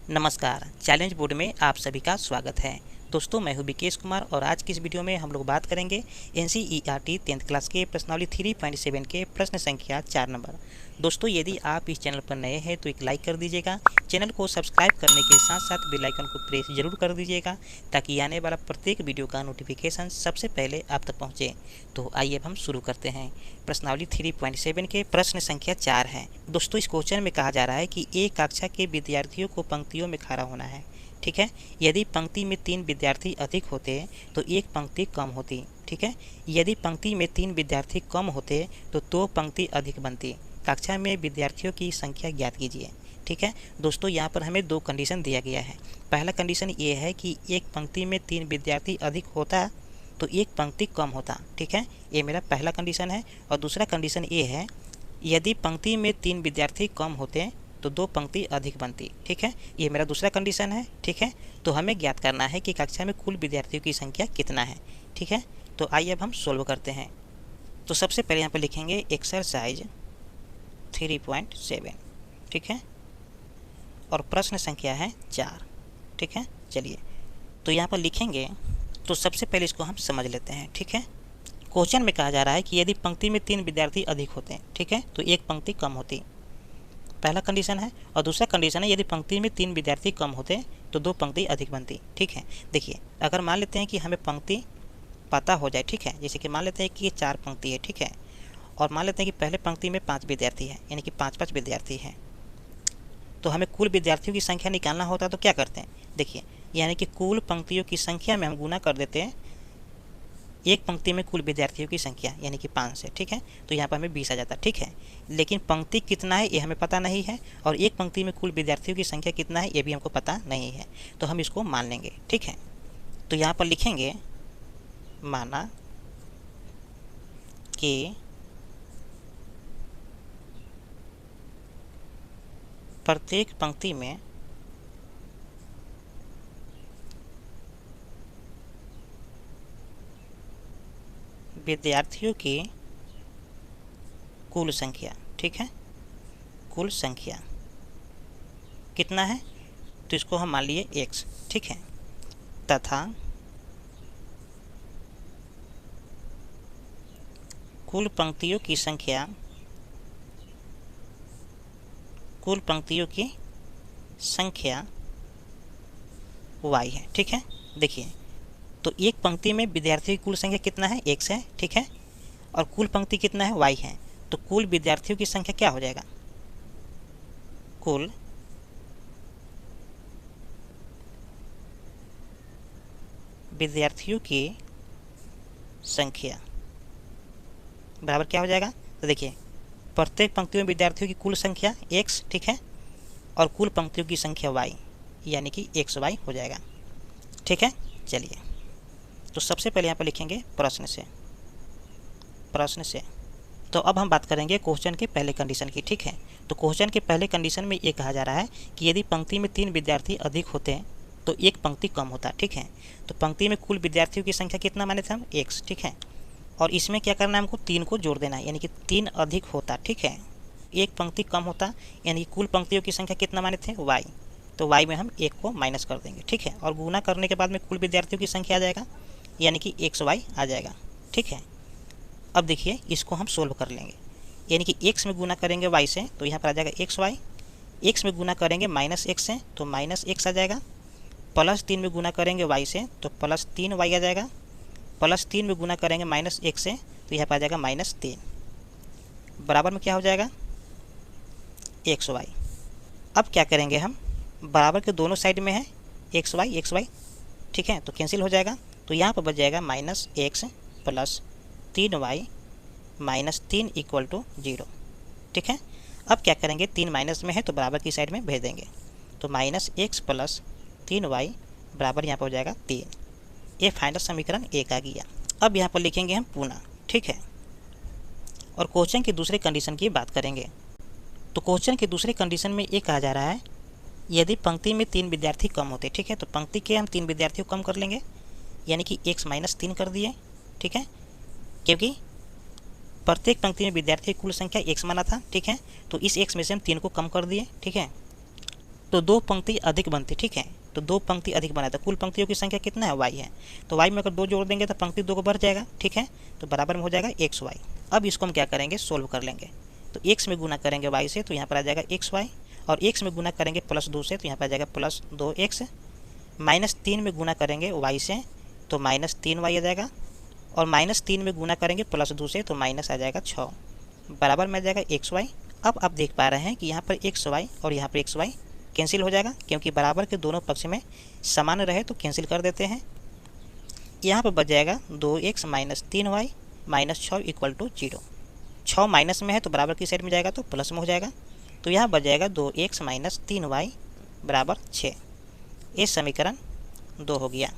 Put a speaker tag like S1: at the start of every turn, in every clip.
S1: नमस्कार, challenge board में आप सभी का स्वागत है। दोस्तों, मैं हूं विकेश कुमार और आज की इस वीडियो में हम लोग बात करेंगे एनसीईआरटी 10th क्लास के प्रश्नावली 3.7 के प्रश्न संख्या 4 नंबर। दोस्तों, यदि आप इस चैनल पर नए हैं तो एक लाइक कर दीजिएगा। चैनल को सब्सक्राइब करने के साथ साथ बेल आइकन को प्रेस जरूर कर दीजिएगा ताकि आने वाला प्रत्येक वीडियो का नोटिफिकेशन सबसे पहले आप तक पहुँचे। तो आइए अब हम शुरू करते हैं। प्रश्नावली 3.7 के प्रश्न संख्या 4 है। दोस्तों, इस क्वेश्चन में कहा जा रहा है कि एक कक्षा के विद्यार्थियों को पंक्तियों में खड़ा होना है। ठीक है, यदि पंक्ति में 3 विद्यार्थी अधिक होते तो एक पंक्ति कम होती। ठीक है, यदि पंक्ति में 3 विद्यार्थी कम होते तो 2 पंक्ति अधिक बनती। कक्षा में विद्यार्थियों की संख्या ज्ञात कीजिए। ठीक है दोस्तों, यहाँ पर हमें 2 कंडीशन दिया गया है। पहला कंडीशन ये है कि एक पंक्ति में 3 विद्यार्थी अधिक होता तो एक पंक्ति कम होता। ठीक है, ये मेरा पहला कंडीशन है। और दूसरा कंडीशन ये है, यदि पंक्ति में 3 विद्यार्थी कम होते तो 2 पंक्ति अधिक बनती। ठीक है, ये मेरा दूसरा कंडीशन है। ठीक है, तो हमें ज्ञात करना है कि कक्षा में कुल विद्यार्थियों की संख्या कितना है। ठीक है, तो आइए अब हम सोल्व करते हैं। तो सबसे पहले यहाँ पर लिखेंगे एक्सरसाइज 3.7। ठीक है, और प्रश्न संख्या है 4। ठीक है, चलिए तो यहाँ पर लिखेंगे। तो सबसे पहले इसको हम समझ लेते हैं। ठीक है, क्वेश्चन में कहा जा रहा है कि यदि पंक्ति में 3 विद्यार्थी अधिक होते हैं, ठीक है, तो एक पंक्ति कम होती। पहला कंडीशन है। और दूसरा कंडीशन है, यदि पंक्ति में 3 विद्यार्थी कम होते तो 2 पंक्ति अधिक बनती। ठीक है, देखिए अगर मान लेते हैं कि हमें पंक्ति पता हो जाए, ठीक है, जैसे कि मान लेते हैं कि ये 4 पंक्ति है। ठीक है, और मान लेते हैं कि पहले पंक्ति में 5 विद्यार्थी है, यानी कि 5-5 विद्यार्थी हैं। तो हमें कुल विद्यार्थियों की संख्या निकालना होता है तो क्या करते हैं, देखिए, यानी कि कुल पंक्तियों की संख्या में हम गुना कर देते हैं एक पंक्ति में कुल विद्यार्थियों की संख्या, यानी कि 5 से। ठीक है, तो यहाँ पर हमें 20 आ जाता है। ठीक है, लेकिन पंक्ति कितना है ये हमें पता नहीं है, और एक पंक्ति में कुल विद्यार्थियों की संख्या कितना है ये भी हमको पता नहीं है, तो हम इसको मान लेंगे। ठीक है, तो यहाँ पर लिखेंगे, माना कि प्रत्येक पंक्ति में विद्यार्थियों की कुल संख्या, ठीक है, कुल संख्या कितना है, तो इसको हम मान लिए x। ठीक है, तथा कुल पंक्तियों की संख्या, कुल पंक्तियों की संख्या y है। ठीक है, देखिए तो एक पंक्ति में विद्यार्थियों की कुल संख्या कितना है, x है। ठीक है, और कुल पंक्ति कितना है, y है। तो कुल विद्यार्थियों की संख्या क्या हो जाएगा, कुल विद्यार्थियों की संख्या बराबर क्या हो जाएगा, तो देखिए प्रत्येक पंक्ति में विद्यार्थियों की कुल संख्या x, ठीक है, और कुल पंक्तियों की संख्या y, यानी कि xy हो जाएगा। ठीक है, चलिए तो सबसे पहले यहाँ पर लिखेंगे प्रश्न से। तो अब हम बात करेंगे क्वेश्चन के पहले कंडीशन की। ठीक है, तो क्वेश्चन के पहले कंडीशन में ये कहा जा रहा है कि यदि पंक्ति में 3 विद्यार्थी अधिक होते हैं तो एक पंक्ति कम होता है। ठीक है, तो पंक्ति में कुल विद्यार्थियों की संख्या कितना माने थे हम, x। ठीक है, और इसमें क्या करना है, हमको 3 को जोड़ देना है, यानी कि 3 अधिक होता। ठीक है, एक पंक्ति कम होता, यानी कि कुल पंक्तियों की संख्या कितना माने थे, y। तो y में हम 1 को माइनस कर देंगे। ठीक है, और गुना करने के बाद में कुल विद्यार्थियों की संख्या आ जाएगा, यानी कि xy आ जाएगा। ठीक है, अब देखिए इसको हम सोल्व कर लेंगे, यानी कि x में गुना करेंगे y से तो यहाँ पर आ जाएगा xy, x में गुना करेंगे माइनस x से तो माइनस x आ जाएगा, प्लस 3 में गुना करेंगे y से तो प्लस 3y आ जाएगा, प्लस 3 में गुना करेंगे माइनस x से तो यहाँ पर आ जाएगा माइनस 3, बराबर में क्या हो जाएगा, xy। अब क्या करेंगे हम, बराबर के दोनों साइड में है xy। ठीक है, तो कैंसिल हो जाएगा, तो यहाँ पर बच जाएगा minus x plus 3y minus 3 equal to 0। ठीक है, अब क्या करेंगे, 3 माइनस में है तो बराबर की साइड में भेज देंगे, तो माइनस x प्लस 3y बराबर यहाँ पर हो जाएगा 3। ये फाइनल समीकरण 1 आ गया। अब यहाँ पर लिखेंगे हम पुनः। ठीक है, और क्वेश्चन की दूसरे कंडीशन की बात करेंगे। तो क्वेश्चन के दूसरे कंडीशन में ये कहा जा रहा है, यदि पंक्ति में 3 विद्यार्थी कम होते। ठीक है, तो पंक्ति के हम 3 विद्यार्थियों को कम कर लेंगे, यानी कि x माइनस 3 कर दिए। ठीक है, क्योंकि प्रत्येक पंक्ति में विद्यार्थी की कुल संख्या x माना था। ठीक है, तो इस x में से हम 3 को कम कर दिए। ठीक है, तो दो पंक्ति अधिक बनती, ठीक है। तो दो पंक्ति अधिक बना था, कुल पंक्तियों की संख्या कितना है, y है। तो y में अगर 2 जोड़ देंगे तो पंक्ति 2 को बढ़ जाएगा, ठीक है। तो बराबर में हो जाएगा xy। अब इसको हम क्या करेंगे, सोल्व कर लेंगे। तो x में गुना करेंगे y से तो यहाँ पर आ जाएगा xy, और x में गुना करेंगे +2 से तो यहाँ पर आ जाएगा +2x, -3 में गुना करेंगे y से तो -3y आ जाएगा, और -3 में गुना करेंगे +2 से तो माइनस आ जाएगा 6, बराबर में आ जाएगा xy। अब आप देख पा रहे हैं कि यहाँ पर xy और यहाँ पर xy कैंसिल हो जाएगा, क्योंकि बराबर के दोनों पक्ष में समान रहे तो कैंसिल कर देते हैं। यहाँ पर बच जाएगा 2x - 3y - 6 = 0। 6 माइनस में है तो बराबर की साइड में जाएगा तो प्लस में हो जाएगा। तो यहाँ बच जाएगा 2x - 3y = 6। ये समीकरण 2 हो गया।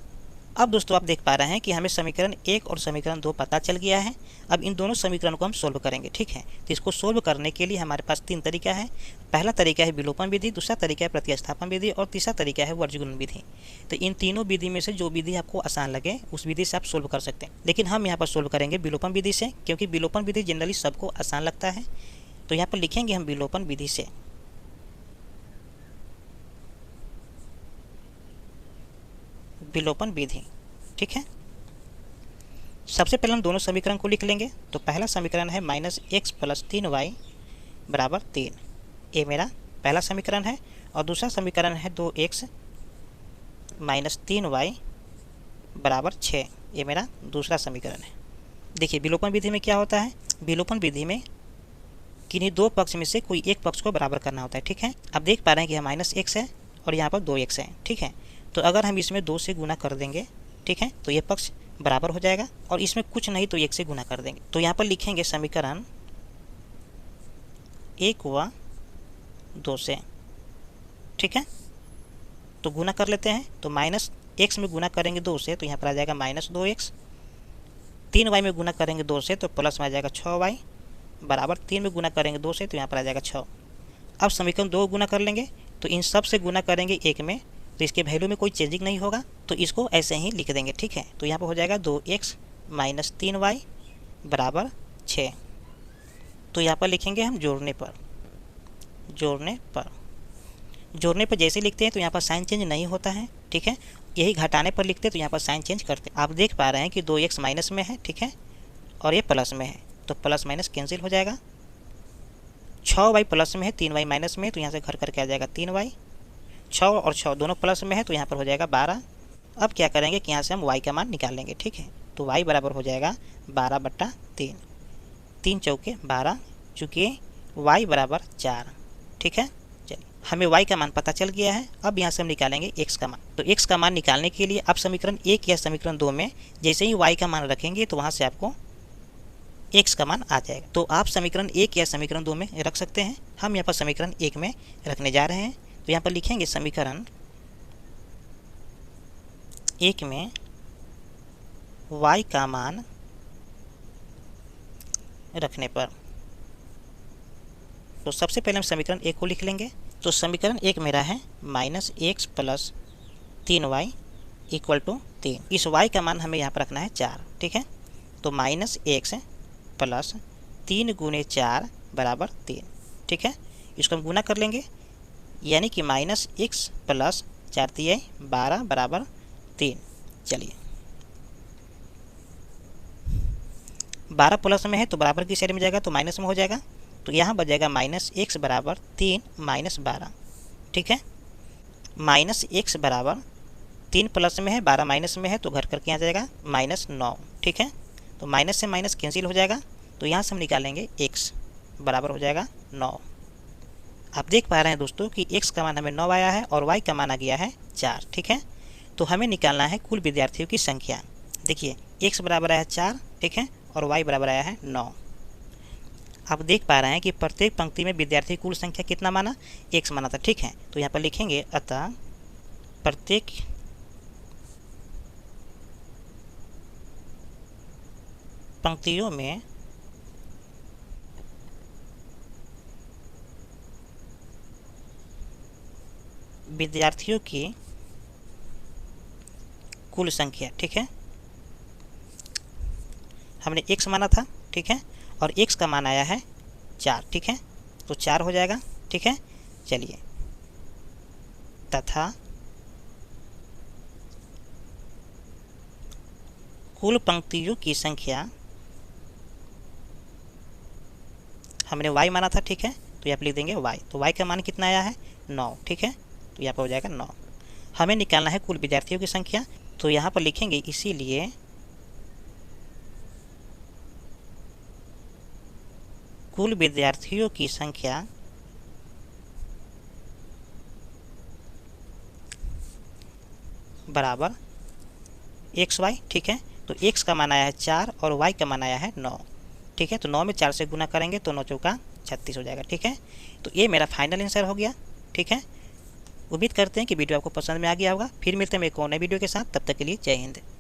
S1: अब दोस्तों आप देख पा रहे हैं कि हमें समीकरण 1 और समीकरण 2 पता चल गया है। अब इन दोनों समीकरण को हम सोल्व करेंगे, ठीक है। तो इसको सोल्व करने के लिए हमारे पास 3 तरीका है। पहला तरीका है विलोपन विधि, दूसरा तरीका है प्रतिस्थापन विधि, और तीसरा तरीका है वर्गीकरण विधि। तो इन तीनों विधि में से जो विधि आपको आसान लगे उस विधि से आप सोल्व कर सकते हैं, लेकिन हम यहाँ पर सोल्व करेंगे विलोपन विधि से, क्योंकि विलोपन विधि जनरली सबको आसान लगता है। तो यहाँ पर लिखेंगे हम विलोपन विधि से। विलोपन विधि, ठीक है। सबसे पहले हम दोनों समीकरण को लिख लेंगे। तो पहला समीकरण है -x + 3y = 3, ये मेरा पहला समीकरण है। और दूसरा समीकरण है 2x - 3y = 6, ये मेरा दूसरा समीकरण है। देखिए विलोपन विधि में क्या होता है, विलोपन विधि में किन्हीं दो पक्ष में से कोई एक पक्ष को बराबर करना होता है, ठीक है। आप देख पा रहे हैं कि यहाँ -x है और यहाँ पर 2x है, ठीक है। तो अगर हम इसमें 2 से गुना कर देंगे, ठीक है, तो ये पक्ष बराबर हो जाएगा, और इसमें कुछ नहीं तो 1 से गुना कर देंगे। तो यहाँ पर लिखेंगे समीकरण 1 व 2 से, ठीक है। तो गुना कर लेते हैं। तो -x में गुना करेंगे 2 से तो यहाँ पर आ जाएगा -2x, 3y में गुना करेंगे 2 से तो प्लस में आ जाएगा 6y, बराबर 3 में गुना करेंगे 2 से तो यहाँ पर आ जाएगा 6। अब समीकरण 2 गुना कर लेंगे, तो इन सब से गुना करेंगे 1 में, तो इसके वैल्यू में कोई चेंजिंग नहीं होगा, तो इसको ऐसे ही लिख देंगे, ठीक है। तो यहाँ पर हो जाएगा 2x - 3y = 6। तो यहाँ पर लिखेंगे हम जोड़ने पर। जोड़ने पर जैसे लिखते हैं तो यहाँ पर साइन चेंज नहीं होता है, ठीक है। यही घटाने पर लिखते हैं तो यहाँ पर साइन चेंज करते हैं। आप देख पा रहे हैं कि 2x माइनस में है, ठीक है, और ये प्लस में है, तो प्लस माइनस कैंसिल हो जाएगा। 6y प्लस में है, 3y माइनस में है, तो यहाँ से घर करके आ जाएगा 3y। 6 और 6 दोनों प्लस में है तो यहाँ पर हो जाएगा 12। अब क्या करेंगे कि यहाँ से हम y का मान निकाल लेंगे, ठीक है। तो y बराबर हो जाएगा 12/3, 3 चौके 12, चूँकि y = 4, ठीक है। चलिए हमें y का मान पता चल गया है। अब यहाँ से हम निकालेंगे x का मान। तो x का मान निकालने के लिए आप समीकरण 1 या समीकरण 2 में जैसे ही y का मान रखेंगे तो वहाँ से आपको x का मान आ जाएगा। तो आप समीकरण 1 या समीकरण 2 में रख सकते हैं। हम यहाँ पर समीकरण 1 में रखने जा रहे हैं। तो यहाँ पर लिखेंगे समीकरण 1 में y का मान रखने पर, तो सबसे पहले हम समीकरण 1 को लिख लेंगे। तो समीकरण 1 मेरा है -x + 3y = 3। इस y का मान हमें यहाँ पर रखना है 4, ठीक है। तो -x + 3 × 4 = 3, ठीक है। इसको हम गुना कर लेंगे, यानी कि -x + 4 × 12 = 3। चलिए 12 प्लस में है तो बराबर की साइड में जाएगा तो माइनस में हो जाएगा। तो यहाँ बच जाएगा -x = 3 - 12, ठीक है। -x = 3 प्लस में है, 12 माइनस में है, तो घर करके यहाँ जाएगा -9, ठीक है। तो माइनस से माइनस कैंसिल हो जाएगा। तो यहाँ से हम निकालेंगे x बराबर हो जाएगा 9। आप देख पा रहे हैं दोस्तों कि x का मान हमें 9 आया है और y का मान आ गया है 4, ठीक है। तो हमें निकालना है कुल विद्यार्थियों की संख्या। देखिए x बराबर आया है 4, ठीक है, और y बराबर आया है 9। आप देख पा रहे हैं कि प्रत्येक पंक्ति में विद्यार्थी कुल संख्या कितना माना, x माना था, ठीक है। तो यहाँ पर लिखेंगे अतः प्रत्येक पंक्तियों में विद्यार्थियों की कुल संख्या, ठीक है। हमने x माना था, ठीक है, और x का मान आया है 4, ठीक है। तो 4 हो जाएगा, ठीक है। चलिए तथा कुल पंक्तियों की संख्या, हमने y माना था, ठीक है, तो यहाँ पर लिख देंगे y। तो y का मान कितना आया है 9, ठीक है, तो यहाँ पर हो जाएगा 9। हमें निकालना है कुल विद्यार्थियों की संख्या, तो यहाँ पर लिखेंगे इसीलिए कुल विद्यार्थियों की संख्या बराबर xy, ठीक है। तो x का मान आया है 4 और y का मान आया है 9, ठीक है। तो 9 में 4 से गुना करेंगे तो 9 चौका 36 हो जाएगा, ठीक है। तो ये मेरा फाइनल आंसर हो गया, ठीक है। उम्मीद करते हैं कि वीडियो आपको पसंद में आ गया होगा। फिर मिलते हैं एक और नए वीडियो के साथ, तब तक के लिए जय हिंद।